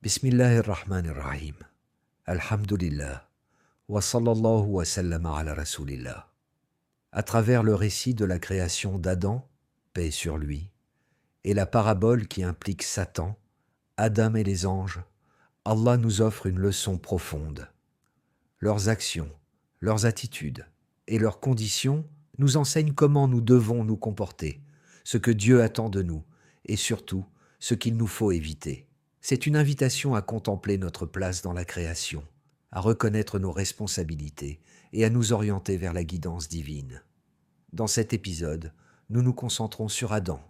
Bismillahirrahmanirrahim. Alhamdulillah. Wa sallallahu wa sallama ala rasulillah. À travers le récit de la création d'Adam, paix sur lui, et la parabole qui implique Satan, Adam et les anges, Allah nous offre une leçon profonde. Leurs actions, leurs attitudes et leurs conditions nous enseignent comment nous devons nous comporter, ce que Dieu attend de nous et surtout ce qu'il nous faut éviter. C'est une invitation à contempler notre place dans la création, à reconnaître nos responsabilités et à nous orienter vers la guidance divine. Dans cet épisode, nous nous concentrons sur Adam,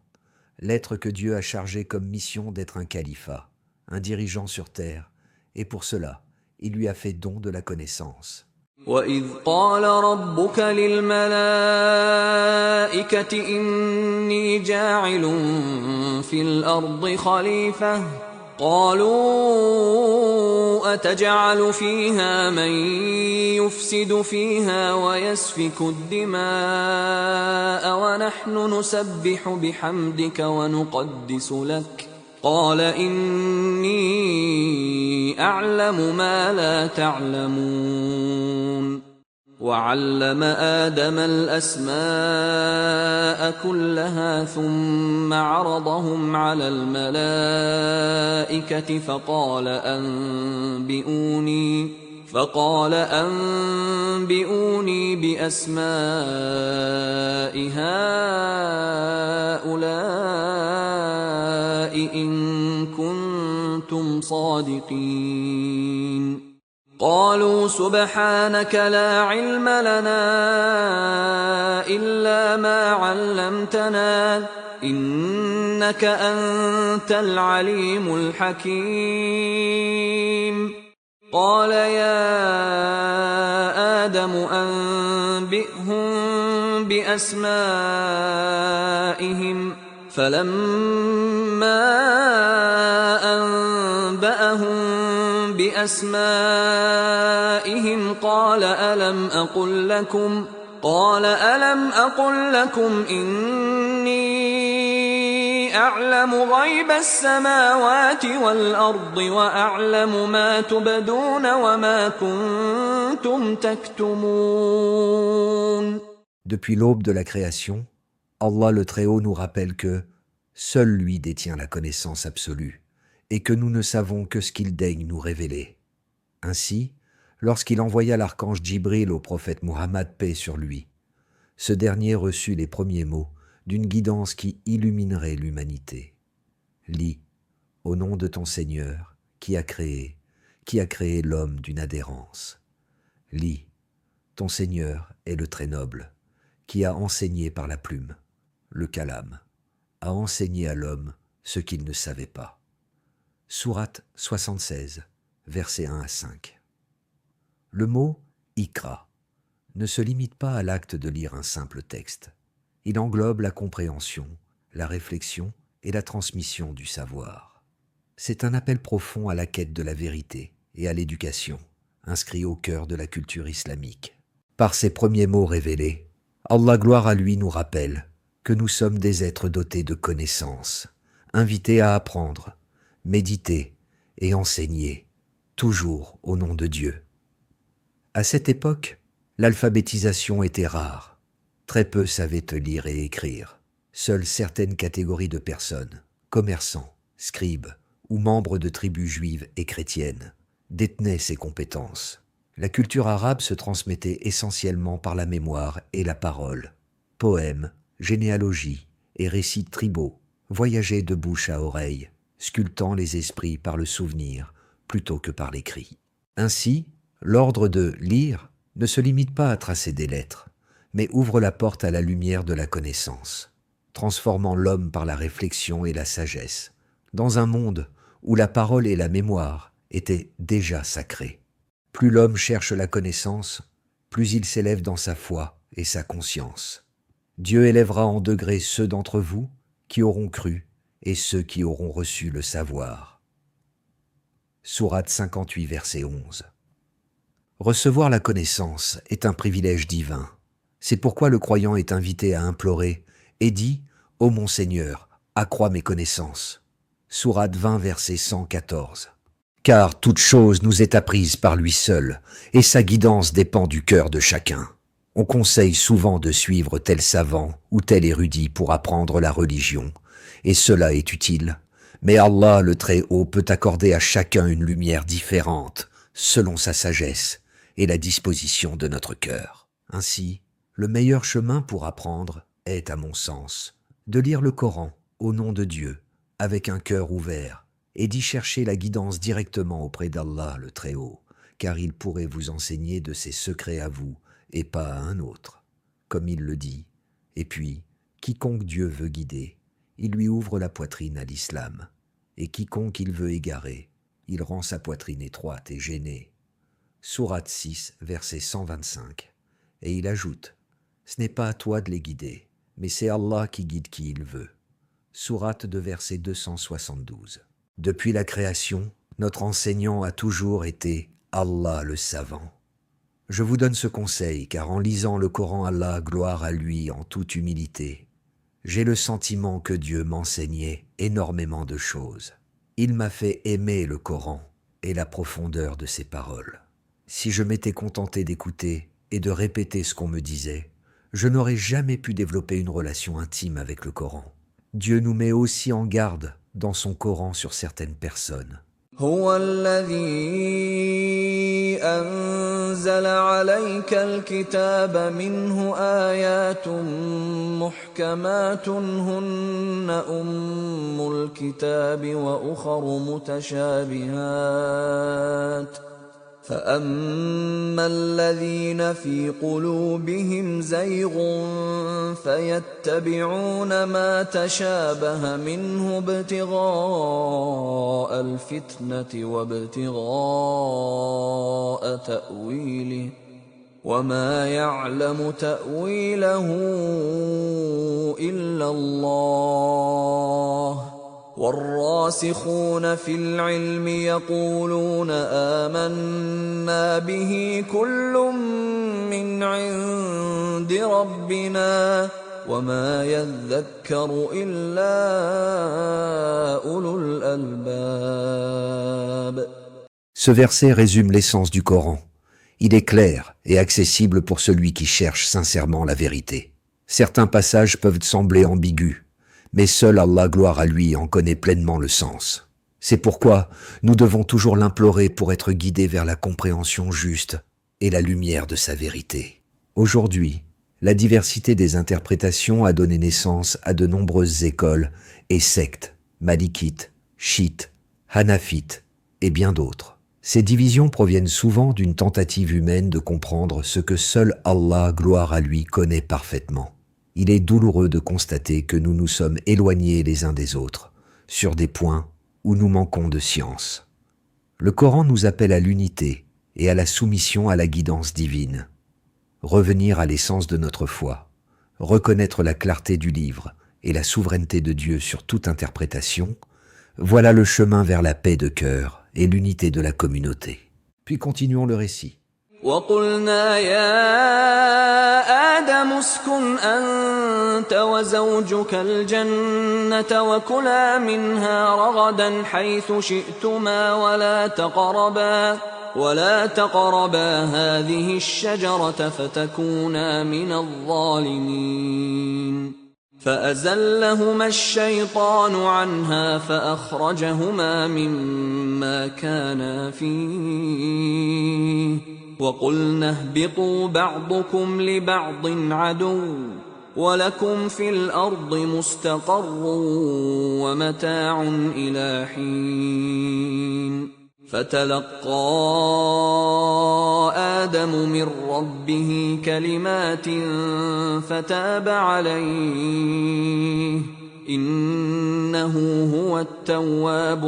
l'être que Dieu a chargé comme mission d'être un califat, un dirigeant sur terre, et pour cela, il lui a fait don de la connaissance. وَإِذْ قَالَ رَبُّكَ لِلْمَلَائِكَةِ إِنِّي جَاعِلٌ فِي الْأَرْضِ خَلِيفَةً قَالُوا أَتَجْعَلُ فِيهَا مَن يُفْسِدُ فِيهَا وَيَسْفِكُ الدِّمَاءَ وَنَحْنُ نُسَبِّحُ بِحَمْدِكَ وَنُقَدِّسُ لَكَ قال إني أعلم ما لا تعلمون وعلم آدم الأسماء كلها ثم عرضهم على الملائكة فقال أنبئوني بأسماء هؤلاء إن كنتم صادقين قالوا سبحانك لا علم لنا إلا ما علمتنا إنك أنت العليم الحكيم قال يا آدم أنبئهم بأسمائهم فلما أنبأهم بأسمائهم قال ألم أقل لكم إني أعلم غيب السماوات والأرض وأعلم ما تبدون وما كنتم تكتمون. Depuis l'aube de la création, Allah le Très-Haut nous rappelle que seul lui détient la connaissance absolue et que nous ne savons que ce qu'il daigne nous révéler. Ainsi, lorsqu'il envoya l'archange Djibril au prophète Muhammad, paix sur lui, ce dernier reçut les premiers mots d'une guidance qui illuminerait l'humanité. Lis, au nom de ton Seigneur, qui a créé l'homme d'une adhérence. Lis, ton Seigneur est le très noble, qui a enseigné par la plume, le kalam, a enseigné à l'homme ce qu'il ne savait pas. Sourate 76, versets 1 à 5. Le mot « ikra » ne se limite pas à l'acte de lire un simple texte. Il englobe la compréhension, la réflexion et la transmission du savoir. C'est un appel profond à la quête de la vérité et à l'éducation, inscrit au cœur de la culture islamique. Par ces premiers mots révélés, Allah gloire à lui nous rappelle que nous sommes des êtres dotés de connaissances, invités à apprendre, méditer et enseigner, toujours au nom de Dieu. À cette époque, l'alphabétisation était rare. Très peu savaient lire et écrire. Seules certaines catégories de personnes, commerçants, scribes ou membres de tribus juives et chrétiennes, détenaient ces compétences. La culture arabe se transmettait essentiellement par la mémoire et la parole. Poèmes, généalogies et récits tribaux voyageaient de bouche à oreille, sculptant les esprits par le souvenir plutôt que par l'écrit. Ainsi, l'ordre de lire ne se limite pas à tracer des lettres, mais ouvre la porte à la lumière de la connaissance, transformant l'homme par la réflexion et la sagesse, dans un monde où la parole et la mémoire étaient déjà sacrées. Plus l'homme cherche la connaissance, plus il s'élève dans sa foi et sa conscience. Dieu élèvera en degrés ceux d'entre vous qui auront cru et ceux qui auront reçu le savoir. Sourate 58, verset 11. Recevoir la connaissance est un privilège divin. C'est pourquoi le croyant est invité à implorer et dit « Ô mon Seigneur, accrois mes connaissances » Sourate 20, verset 114. car toute chose nous est apprise par lui seul, et sa guidance dépend du cœur de chacun. On conseille souvent de suivre tel savant ou tel érudit pour apprendre la religion, et cela est utile. Mais Allah le Très-Haut peut accorder à chacun une lumière différente, selon sa sagesse et la disposition de notre cœur. Ainsi, le meilleur chemin pour apprendre est, à mon sens, de lire le Coran au nom de Dieu, avec un cœur ouvert, et d'y chercher la guidance directement auprès d'Allah le Très-Haut, car il pourrait vous enseigner de ses secrets à vous et pas à un autre, comme il le dit. Et puis, quiconque Dieu veut guider, il lui ouvre la poitrine à l'islam, et quiconque il veut égarer, il rend sa poitrine étroite et gênée. Sourate 6, verset 125. Et il ajoute, « Ce n'est pas à toi de les guider, mais c'est Allah qui guide qui il veut. » Sourate de verset 272. Depuis la création, notre enseignant a toujours été Allah le savant. Je vous donne ce conseil, car en lisant le Coran, Allah, gloire à lui en toute humilité, j'ai le sentiment que Dieu m'enseignait énormément de choses. Il m'a fait aimer le Coran et la profondeur de ses paroles. Si je m'étais contenté d'écouter et de répéter ce qu'on me disait, je n'aurais jamais pu développer une relation intime avec le Coran. Dieu nous met aussi en garde dans son Coran sur certaines personnes. هو الذي أنزل عليك الكتاب منه آيات محكمات هن أم الكتاب وأخر متشابهات فأما الذين في قلوبهم زيغ فيتبعون ما تشابه منه ابتغاء الفتنة وابتغاء تأويله وما يعلم تأويله إلا الله والراسخون في العلم يقولون آمنا به كل من عند ربنا وما يذكر إلا أولو الألباب. Ce verset résume l'essence du Coran. Il est clair et accessible pour celui qui cherche sincèrement la vérité. Certains passages peuvent sembler ambigus, mais seul Allah, gloire à lui, en connaît pleinement le sens. C'est pourquoi nous devons toujours l'implorer pour être guidés vers la compréhension juste et la lumière de sa vérité. Aujourd'hui, la diversité des interprétations a donné naissance à de nombreuses écoles et sectes, malikites, chiites, hanafites et bien d'autres. Ces divisions proviennent souvent d'une tentative humaine de comprendre ce que seul Allah, gloire à lui, connaît parfaitement. Il est douloureux de constater que nous nous sommes éloignés les uns des autres, sur des points où nous manquons de science. Le Coran nous appelle à l'unité et à la soumission à la guidance divine. Revenir à l'essence de notre foi, reconnaître la clarté du livre et la souveraineté de Dieu sur toute interprétation, voilà le chemin vers la paix de cœur et l'unité de la communauté. Puis continuons le récit. وقلنا يا آدم اسكن أنت وزوجك الجنة وكلا منها رغدا حيث شئتما ولا تقربا هذه الشجرة فتكونا من الظالمين فأزلهما الشيطان عنها فأخرجهما مما كانا فيه وقلنا اهبطوا بعضكم لبعض عدو ولكم في الأرض مستقر ومتاع إلى حين فتلقى آدم من ربه كلمات فتاب عليه إنه هو التواب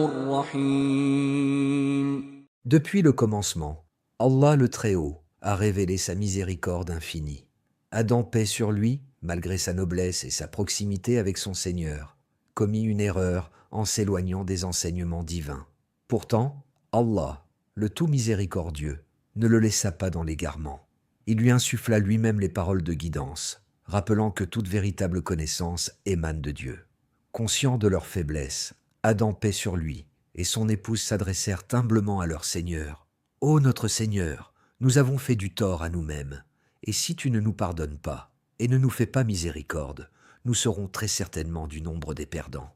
الرحيم. Depuis le commencement, Allah le Très-Haut a révélé sa miséricorde infinie. Adam, paix sur lui, malgré sa noblesse et sa proximité avec son Seigneur, commit une erreur en s'éloignant des enseignements divins. Pourtant, Allah, le tout miséricordieux, ne le laissa pas dans l'égarement. Il lui insuffla lui-même les paroles de guidance, rappelant que toute véritable connaissance émane de Dieu. Conscient de leur faiblesse, Adam, paix sur lui, et son épouse s'adressèrent humblement à leur Seigneur. « Ô notre Seigneur, nous avons fait du tort à nous-mêmes, et si tu ne nous pardonnes pas, et ne nous fais pas miséricorde, nous serons très certainement du nombre des perdants. »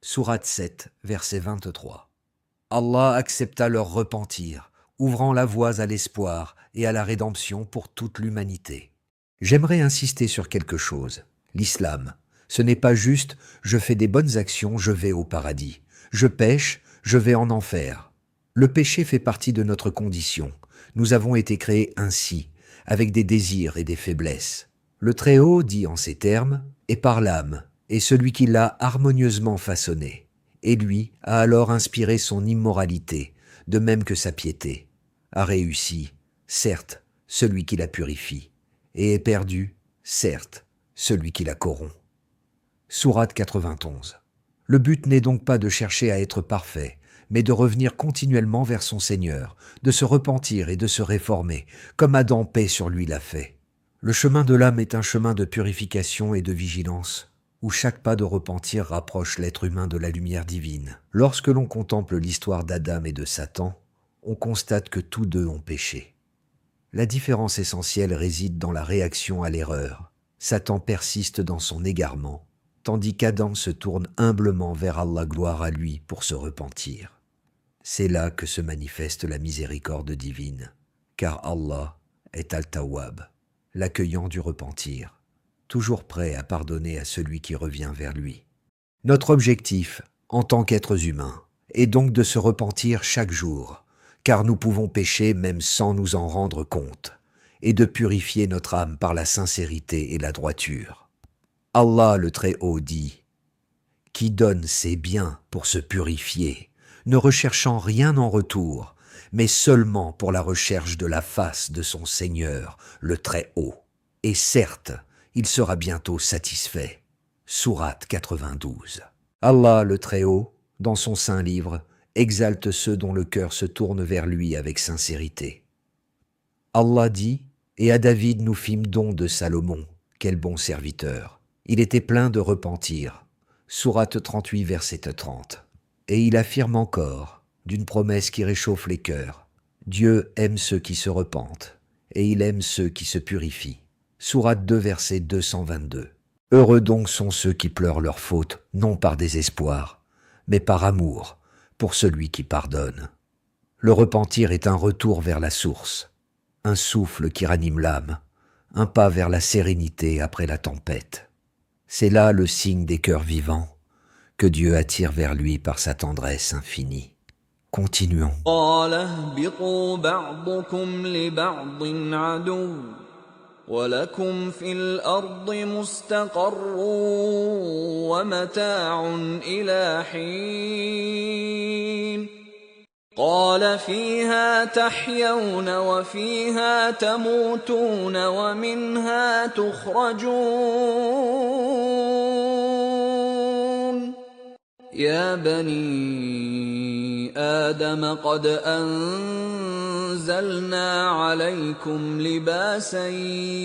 Sourate 7, verset 23. Allah accepta leur repentir, ouvrant la voie à l'espoir et à la rédemption pour toute l'humanité. J'aimerais insister sur quelque chose. L'islam, ce n'est pas juste « je fais des bonnes actions, je vais au paradis ». Je pêche, je vais en enfer. Le péché fait partie de notre condition. Nous avons été créés ainsi, avec des désirs et des faiblesses. Le Très-Haut, dit en ces termes, est par l'âme, et celui qui l'a harmonieusement façonné. Et lui a alors inspiré son immoralité, de même que sa piété. A réussi, certes, celui qui la purifie, et est perdu, certes, celui qui la corrompt. Sourate 91. Le but n'est donc pas de chercher à être parfait, mais de revenir continuellement vers son Seigneur, de se repentir et de se réformer, comme Adam, paix sur lui, l'a fait. Le chemin de l'âme est un chemin de purification et de vigilance, où chaque pas de repentir rapproche l'être humain de la lumière divine. Lorsque l'on contemple l'histoire d'Adam et de Satan, on constate que tous deux ont péché. La différence essentielle réside dans la réaction à l'erreur. Satan persiste dans son égarement, tandis qu'Adam se tourne humblement vers Allah, gloire à lui, pour se repentir. C'est là que se manifeste la miséricorde divine, car Allah est Al-Tawwab, l'accueillant du repentir, toujours prêt à pardonner à celui qui revient vers lui. Notre objectif, en tant qu'êtres humains, est donc de se repentir chaque jour, car nous pouvons pécher même sans nous en rendre compte, et de purifier notre âme par la sincérité et la droiture. Allah le Très-Haut dit « Qui donne ses biens pour se purifier, ne recherchant rien en retour, mais seulement pour la recherche de la face de son Seigneur, le Très-Haut. Et certes, il sera bientôt satisfait. » Sourate 92. Allah le Très-Haut, dans son saint livre, exalte ceux dont le cœur se tourne vers lui avec sincérité. Allah dit « Et à David nous fîmes don de Salomon, quel bon serviteur. Il était plein de repentir. » Sourate 38, verset 30. Et il affirme encore, d'une promesse qui réchauffe les cœurs, « Dieu aime ceux qui se repentent, et il aime ceux qui se purifient. » Sourate 2, verset 222. Heureux donc sont ceux qui pleurent leurs fautes, non par désespoir, mais par amour, pour celui qui pardonne. Le repentir est un retour vers la source, un souffle qui ranime l'âme, un pas vers la sérénité après la tempête. C'est là le signe des cœurs vivants, que Dieu attire vers lui par sa tendresse infinie. Continuons. ولكم في الأرض مستقر ومتاع إلى حين قال فيها تحيون وفيها تموتون ومنها تخرجون يا بني آدم قد أنزلنا عليكم لباسا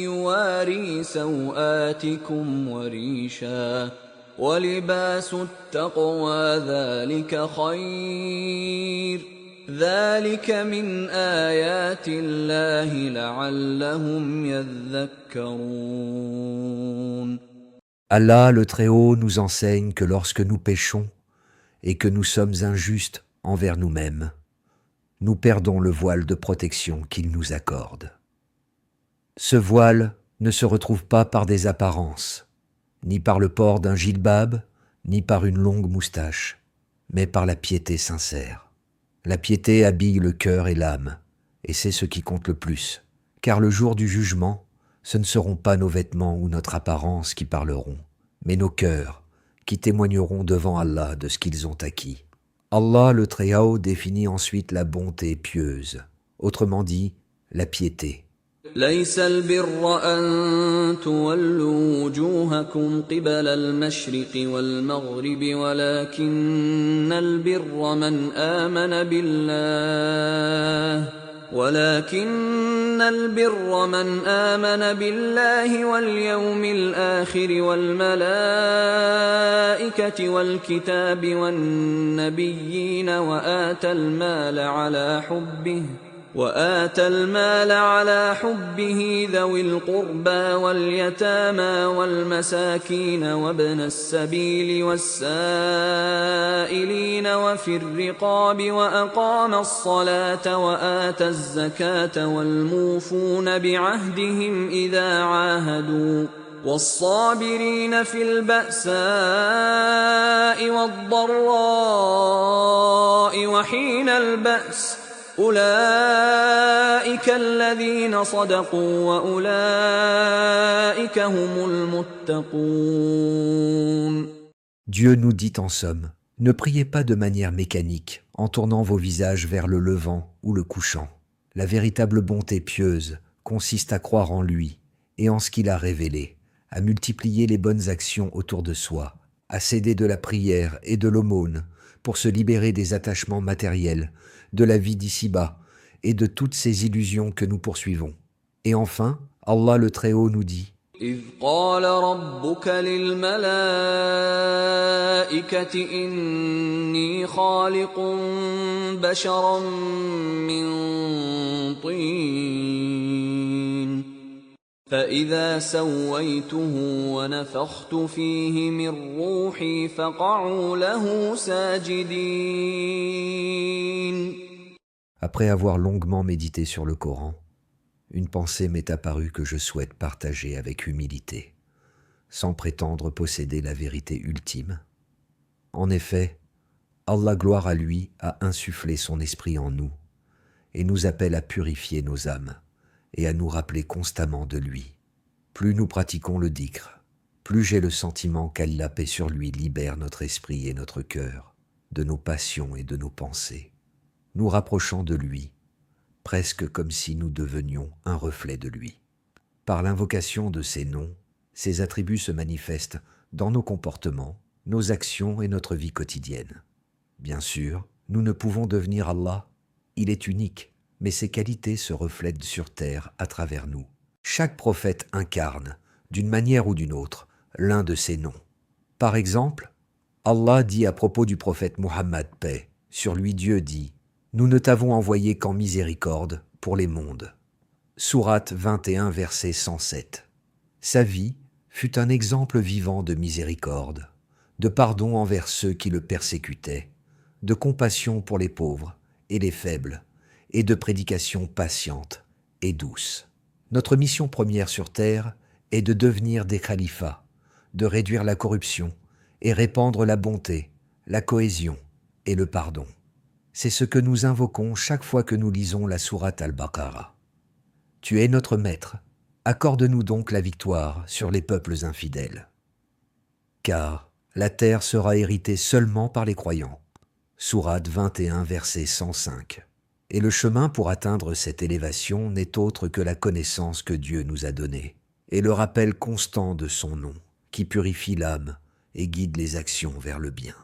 يواري سوآتكم وريشا ولباس التقوى ذلك خير ذلك من آيات الله لعلهم يذكرون. Allah le Très-Haut nous enseigne que lorsque nous péchons et que nous sommes injustes envers nous-mêmes, nous perdons le voile de protection qu'il nous accorde. Ce voile ne se retrouve pas par des apparences, ni par le port d'un jilbab, ni par une longue moustache, mais par la piété sincère. La piété habille le cœur et l'âme, et c'est ce qui compte le plus, car le jour du jugement, ce ne seront pas nos vêtements ou notre apparence qui parleront, mais nos cœurs qui témoigneront devant Allah de ce qu'ils ont acquis. Allah le Très-Haut définit ensuite la bonté pieuse, autrement dit, la piété. ليس البر أن تولوا وجوهكم قبل المشرق والمغرب ولكن البر من آمن بالله ولكن البر من آمن بالله واليوم الآخر والملائكة والكتاب والنبيين وآتى المال على حبه ذوي القربى واليتامى والمساكين وابن السبيل والسائلين وفي الرقاب وأقام الصلاة وآتى الزكاة والموفون بعهدهم إذا عاهدوا والصابرين في البأساء والضراء وحين البأس أولئك الذين صدقوا وأولئك هم المتقون. Dieu nous dit en somme, ne priez pas de manière mécanique, en tournant vos visages vers le levant ou le couchant. La véritable bonté pieuse consiste à croire en lui et en ce qu'il a révélé, à multiplier les bonnes actions autour de soi, à céder de la prière et de l'aumône pour se libérer des attachements matériels, de la vie d'ici-bas et de toutes ces illusions que nous poursuivons. Et enfin, Allah le Très-Haut nous dit إذ قال ربك للملائكة إني خالق بشرا من طين فإذا سويته ونفخت فيه من روحي فقعوا له ساجدين. Après avoir longuement médité sur le Coran, une pensée m'est apparue que je souhaite partager avec humilité, sans prétendre posséder la vérité ultime. En effet, Allah, gloire à lui, a insufflé son esprit en nous et nous appelle à purifier nos âmes et à nous rappeler constamment de lui. Plus nous pratiquons le dhikr, plus j'ai le sentiment qu'Allah, paix sur lui, libère notre esprit et notre cœur de nos passions et de nos pensées, nous rapprochant de lui, presque comme si nous devenions un reflet de lui. Par l'invocation de ses noms, ses attributs se manifestent dans nos comportements, nos actions et notre vie quotidienne. Bien sûr, nous ne pouvons devenir Allah, il est unique, mais ses qualités se reflètent sur terre à travers nous. Chaque prophète incarne, d'une manière ou d'une autre, l'un de ses noms. Par exemple, Allah dit à propos du prophète Muhammad, paix sur lui, Dieu dit « Nous ne t'avons envoyé qu'en miséricorde pour les mondes ». Sourate 21, verset 107. Sa vie fut un exemple vivant de miséricorde, de pardon envers ceux qui le persécutaient, de compassion pour les pauvres et les faibles, et de prédication patiente et douce. Notre mission première sur terre est de devenir des khalifas, de réduire la corruption et répandre la bonté, la cohésion et le pardon. C'est ce que nous invoquons chaque fois que nous lisons la sourate Al-Baqarah. Tu es notre maître, accorde-nous donc la victoire sur les peuples infidèles. Car la terre sera héritée seulement par les croyants. Sourate 21, verset 105. Et le chemin pour atteindre cette élévation n'est autre que la connaissance que Dieu nous a donnée, et le rappel constant de son nom, qui purifie l'âme et guide les actions vers le bien.